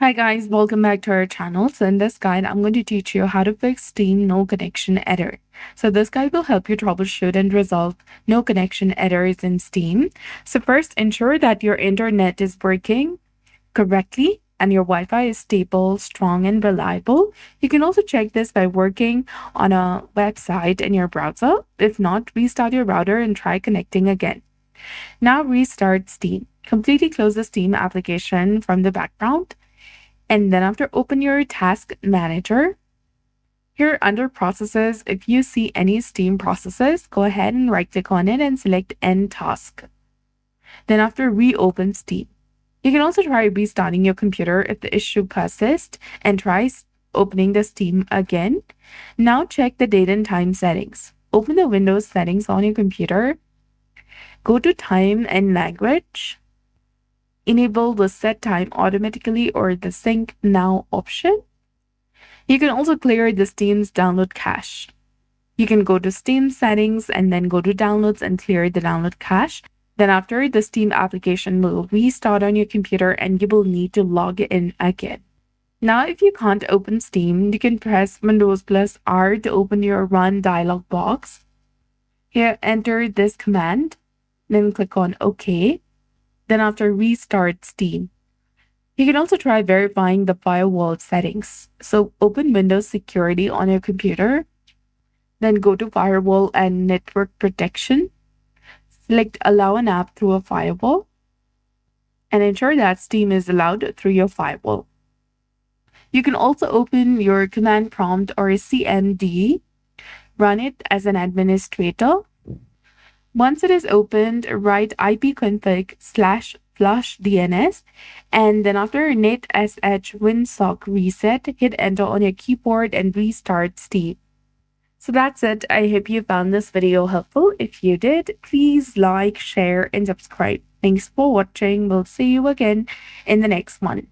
Hi guys, welcome back to our channel. So in this guide, I'm going to teach you how to fix Steam no connection error. So this guide will help you troubleshoot and resolve no connection errors in Steam. So first, ensure that your internet is working correctly and your Wi-Fi is stable, strong, and reliable. You can also check this by working on a website in your browser. If not, restart your router and try connecting again. Now restart Steam. Completely close the Steam application from the background. And then after open your task manager, here under processes, if you see any Steam processes, go ahead and right click on it and select end task. Then after reopen Steam. You can also try restarting your computer if the issue persists and try opening the Steam again. Now check the date and time settings. Open the Windows settings on your computer. Go to time and language. Enable the set time automatically or the sync now option. You can also clear the Steam's download cache. You can go to Steam settings and then go to downloads and clear the download cache. Then after, the Steam application will restart on your computer and you will need to log in again. Now, if you can't open Steam, you can press Windows plus R to open your run dialog box. Here, enter this command, then click on OK. Then after restart Steam. You can also try verifying the firewall settings. So open Windows Security on your computer. Then go to Firewall and Network Protection. Select Allow an app through a firewall. And ensure that Steam is allowed through your firewall. You can also open your command prompt or CMD. Run it as an administrator. Once it is opened, write ipconfig/flush DNS, and then after netsh winsock reset, hit enter on your keyboard and restart Steam. So that's it. I hope you found this video helpful. If you did, please like, share, and subscribe. Thanks for watching. We'll see you again in the next one.